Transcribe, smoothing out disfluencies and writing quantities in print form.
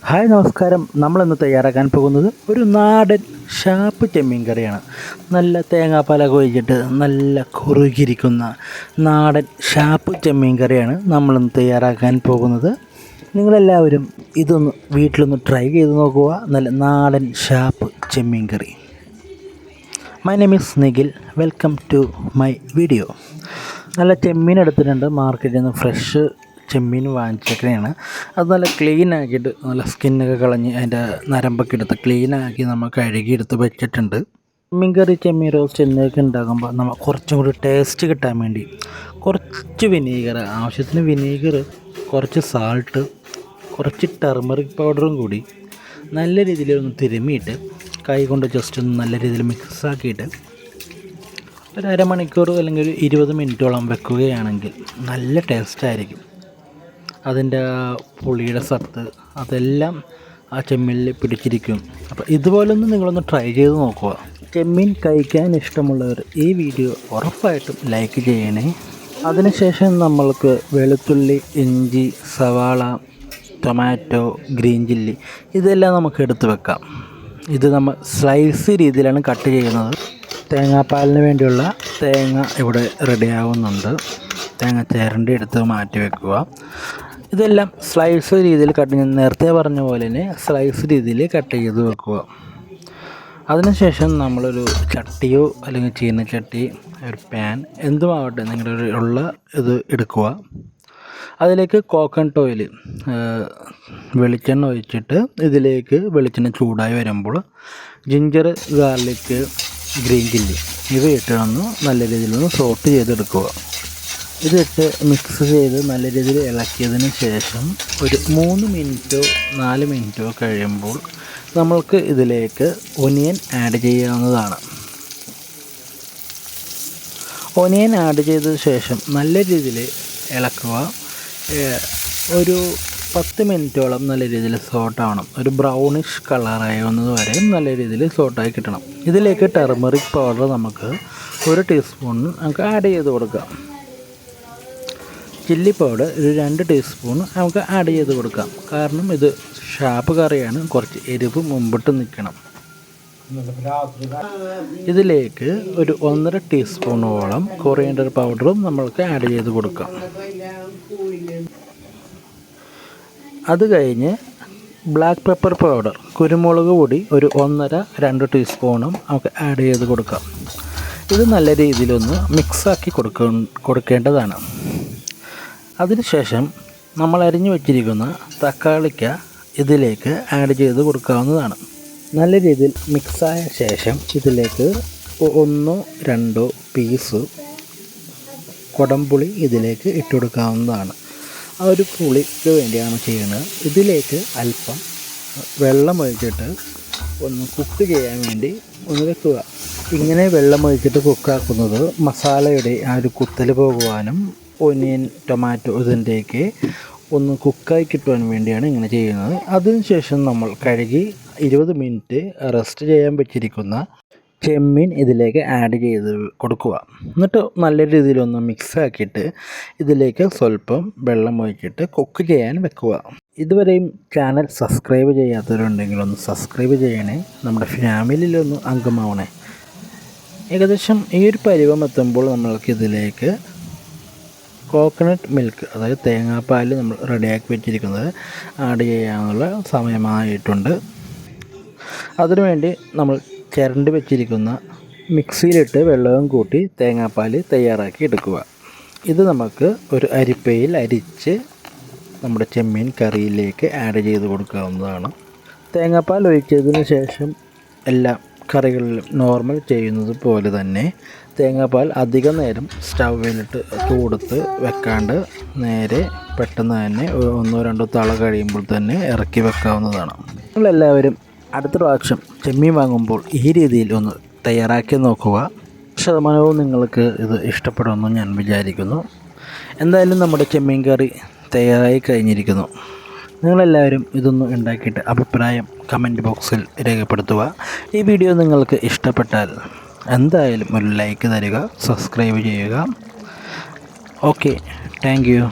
Hi നമസ്കാരം. നമ്മളിന്ന് തയ്യാറാക്കാൻ പോകുന്നത് ഒരു നാടൻ ഷാപ്പ് ചെമ്മീൻ കറിയാണ്. നല്ല തേങ്ങാപ്പാലൊക്കെ ഒഴിച്ചിട്ട് നല്ല കുറുകിയിരിക്കുന്ന നാടൻ ഷാപ്പ് ചെമ്മീൻ കറിയാണ് നമ്മളിന്ന് തയ്യാറാക്കാൻ പോകുന്നത്. നിങ്ങളെല്ലാവരും ഇതൊന്ന് വീട്ടിലൊന്ന് ട്രൈ ചെയ്ത് നോക്കുക. നല്ല നാടൻ ഷാപ്പ് ചെമ്മീൻ കറി. My name is Nikhil. Welcome to my video. നല്ല ചെമ്മീൻ എടുത്തിട്ടുണ്ട്. മാർക്കറ്റിൽ നിന്ന് ഫ്രഷ് ചെമ്മീൻ വാങ്ങിച്ചൊക്കെയാണ്. അത് നല്ല ക്ലീൻ ആക്കിയിട്ട് നല്ല സ്കിന്നൊക്കെ കളഞ്ഞ് അതിൻ്റെ നരമ്പൊക്കെ എടുത്ത് ക്ലീനാക്കി നമ്മൾ കഴുകിയെടുത്ത് വെച്ചിട്ടുണ്ട്. ചെമ്മീൻ കറി, ചെമ്മീൻ റോസ്റ്റ് എന്നിവയൊക്കെ ഉണ്ടാകുമ്പോൾ നമ്മൾ കുറച്ചും കൂടി ടേസ്റ്റ് കിട്ടാൻ വേണ്ടി കുറച്ച് വിനീഗർ, ആവശ്യത്തിന് വിനീഗർ, കുറച്ച് സാൾട്ട്, കുറച്ച് ടർമറിക് പൗഡറും കൂടി നല്ല രീതിയിൽ ഒന്ന് തിരുമ്മിയിട്ട് കൈ കൊണ്ട് ജസ്റ്റ് ഒന്ന് നല്ല രീതിയിൽ മിക്സാക്കിയിട്ട് ഒരു അരമണിക്കൂർ അല്ലെങ്കിൽ ഒരു 20 മിനിറ്റോളം വെക്കുകയാണെങ്കിൽ നല്ല ടേസ്റ്റായിരിക്കും. അതിൻ്റെ പുളിയുടെ സത്ത് അതെല്ലാം ആ ചെമ്മീനിൽ പിടിച്ചിരിക്കും. അപ്പോൾ ഇതുപോലൊന്ന് നിങ്ങളൊന്ന് ട്രൈ ചെയ്ത് നോക്കുക. ചെമ്മീൻ കഴിക്കാൻ ഇഷ്ടമുള്ളവർ ഈ വീഡിയോ ഉറപ്പായിട്ടും ലൈക്ക് ചെയ്യണേ. അതിനുശേഷം നമ്മൾക്ക് വെളുത്തുള്ളി, ഇഞ്ചി, സവാള, ടൊമാറ്റോ, ഗ്രീൻ ചില്ലി ഇതെല്ലാം നമുക്ക് എടുത്ത് വെക്കാം. ഇത് നമ്മൾ സ്ലൈസ് രീതിയിലാണ് കട്ട് ചെയ്യുന്നത്. തേങ്ങാപ്പാലിന് വേണ്ടിയുള്ള തേങ്ങ ഇവിടെ റെഡിയാവുന്നുണ്ട്. തേങ്ങ ചേരണ്ടി എടുത്ത് മാറ്റി വെക്കുക. ഇതെല്ലാം സ്ലൈസ് രീതിയിൽ കട്ട് ചെയ്ത്, നേരത്തെ പറഞ്ഞ പോലെ തന്നെ സ്ലൈസ് രീതിയിൽ കട്ട് ചെയ്ത് വെക്കുക. അതിനുശേഷം നമ്മളൊരു ചട്ടിയോ അല്ലെങ്കിൽ ചീനച്ചട്ടി, ഒരു പാൻ എന്തുമാവട്ടെ നിങ്ങളുടെ ഉള്ള ഇത് എടുക്കുക. അതിലേക്ക് കോക്കനട്ട് ഓയിൽ, വെളിച്ചെണ്ണ ഒഴിച്ചിട്ട് ഇതിലേക്ക് വെളിച്ചെണ്ണ ചൂടായി വരുമ്പോൾ ജിഞ്ചർ, ഗാർലിക്ക്, ഗ്രീൻ ചില്ലി ഇവയിട്ടൊന്ന് നല്ല രീതിയിലൊന്ന് സോട്ട് ചെയ്തെടുക്കുക. ഇതിട്ട് മിക്സ് ചെയ്ത് നല്ല രീതിയിൽ ഇളക്കിയതിന് ശേഷം ഒരു 3 മിനിറ്റോ 4 മിനിറ്റോ കഴിയുമ്പോൾ നമ്മൾക്ക് ഇതിലേക്ക് ഒനിയൻ ആഡ് ചെയ്യാവുന്നതാണ്. ഒനിയൻ ആഡ് ചെയ്ത ശേഷം നല്ല രീതിയിൽ ഇളക്കുക. ഒരു 10 മിനിറ്റോളം നല്ല രീതിയിൽ സോട്ടാവണം. ഒരു ബ്രൗണിഷ് കളറാവുന്നത് വരെ നല്ല രീതിയിൽ സോട്ടായി കിട്ടണം. ഇതിലേക്ക് ടർമറിക് പൗഡർ നമുക്ക് 1 ടീസ്പൂൺ നമുക്ക് ആഡ് ചെയ്ത് കൊടുക്കാം. ചില്ലി പൗഡർ ഒരു 2 ടീസ്പൂൺ നമുക്ക് ആഡ് ചെയ്ത് കൊടുക്കാം. കാരണം ഇത് ഷാപ്പ് കറിയാണ്, കുറച്ച് എരിവ് മുമ്പിട്ട് നിൽക്കണം. ഇതിലേക്ക് ഒരു 1.5 ടീസ്പൂണോളം കൊറിയാൻഡർ പൗഡറും നമ്മൾക്ക് ആഡ് ചെയ്ത് കൊടുക്കാം. അത് കഴിഞ്ഞ് ബ്ലാക്ക് പെപ്പർ പൗഡർ, കുരുമുളക് പൊടി ഒരു 1.5-2 ടീസ്പൂണും നമുക്ക് ആഡ് ചെയ്ത് കൊടുക്കാം. ഇത് നല്ല രീതിയിലൊന്ന് മിക്സാക്കി കൊടുക്കേണ്ടതാണ്. അതിനുശേഷം നമ്മൾ അരിഞ്ഞു വച്ചിരിക്കുന്ന തക്കാളിക്ക ഇതിലേക്ക് ആഡ് ചെയ്ത് കൊടുക്കാവുന്നതാണ്. നല്ല രീതിയിൽ മിക്സായ ശേഷം ഇതിലേക്ക് 1-2 പീസ് കുടംപുളി ഇതിലേക്ക് ഇട്ട് കൊടുക്കാവുന്നതാണ്. ആ ഒരു പുളിക്ക് വേണ്ടിയാണ് ചെയ്യുന്നത്. ഇതിലേക്ക് അല്പം വെള്ളം ഒഴിച്ചിട്ട് ഒന്ന് കുക്ക് ചെയ്യാൻ വേണ്ടി ഒന്ന് വെക്കുക. ഇങ്ങനെ വെള്ളം ഒഴിച്ചിട്ട് കുക്കാക്കുന്നത് മസാലയുടെ ആ ഒരു കുത്തൽ പോകുവാനും ഒനിയൻ, ടൊമാറ്റോ ഇതിൻ്റെയൊക്കെ ഒന്ന് കുക്കായി കിട്ടുവാൻ വേണ്ടിയാണ് ഇങ്ങനെ ചെയ്യുന്നത്. അതിനുശേഷം നമ്മൾ കഴുകി 20 മിനിറ്റ് റെസ്റ്റ് ചെയ്യാൻ വെച്ചിരിക്കുന്ന ചെമ്മീൻ ഇതിലേക്ക് ആഡ് ചെയ്ത് കൊടുക്കുക. എന്നിട്ട് നല്ല രീതിയിലൊന്ന് മിക്സ് ആക്കിയിട്ട് ഇതിലേക്ക് സ്വല്പം വെള്ളം ഒഴിച്ചിട്ട് കുക്ക് ചെയ്യാൻ വെക്കുക. ഇതുവരെയും ചാനൽ സബ്സ്ക്രൈബ് ചെയ്യാത്തവരുണ്ടെങ്കിൽ ഒന്ന് സബ്സ്ക്രൈബ് ചെയ്യണേ. നമ്മുടെ ഫാമിലിയിലൊന്ന് അംഗമാവണേ. ഏകദേശം ഈ ഒരു പരുവം എത്തുമ്പോൾ നമ്മൾക്ക് ഇതിലേക്ക് കോക്കനട്ട് മിൽക്ക്, അതായത് തേങ്ങാപ്പാൽ നമ്മൾ റെഡിയാക്കി വെച്ചിരിക്കുന്നത് ആഡ് ചെയ്യാനുള്ള സമയമായിട്ടുണ്ട്. അതിനുവേണ്ടി നമ്മൾ ചിരണ്ടി വെച്ചിരിക്കുന്ന മിക്സിയിലിട്ട് വെള്ളവും കൂട്ടി തേങ്ങാപ്പാൽ തയ്യാറാക്കി എടുക്കുക. ഇത് നമുക്ക് ഒരു അരിപ്പയിൽ അരിച്ച് നമ്മുടെ ചെമ്മീൻ കറിയിലേക്ക് ആഡ് ചെയ്ത് കൊടുക്കാവുന്നതാണ്. തേങ്ങാപ്പാൽ ഒഴിച്ചതിന് ശേഷം എല്ലാ കറികളിലും നോർമൽ ചെയ്യുന്നത് പോലെ തന്നെ തേങ്ങാപ്പാൽ അധികം നേരം സ്റ്റൗവിലിട്ട് ചൂടത്ത് വെക്കാണ്ട് നേരെ പെട്ടെന്ന് തന്നെ 1-2 തള കഴിയുമ്പോൾ തന്നെ ഇറക്കി വെക്കാവുന്നതാണ്. നിങ്ങളെല്ലാവരും അടുത്ത പ്രാവശ്യം ചെമ്മീൻ വാങ്ങുമ്പോൾ ഈ രീതിയിൽ ഒന്ന് തയ്യാറാക്കി നോക്കുക. ശതമാനവും നിങ്ങൾക്ക് ഇത് ഇഷ്ടപ്പെടുമെന്ന് ഞാൻ വിചാരിക്കുന്നു. എന്തായാലും നമ്മുടെ ചെമ്മീൻ കറി തയ്യാറായി കഴിഞ്ഞിരിക്കുന്നു. നിങ്ങളെല്ലാവരും ഇതൊന്ന് ഉണ്ടാക്കിയിട്ട് അഭിപ്രായം കമൻറ്റ് ബോക്സിൽ രേഖപ്പെടുത്തുക. ഈ വീഡിയോ നിങ്ങൾക്ക് ഇഷ്ടപ്പെട്ടാൽ എന്തായാലും ഒരു ലൈക്ക് തരിക, സബ്സ്ക്രൈബ് ചെയ്യുക. Okay, thank you.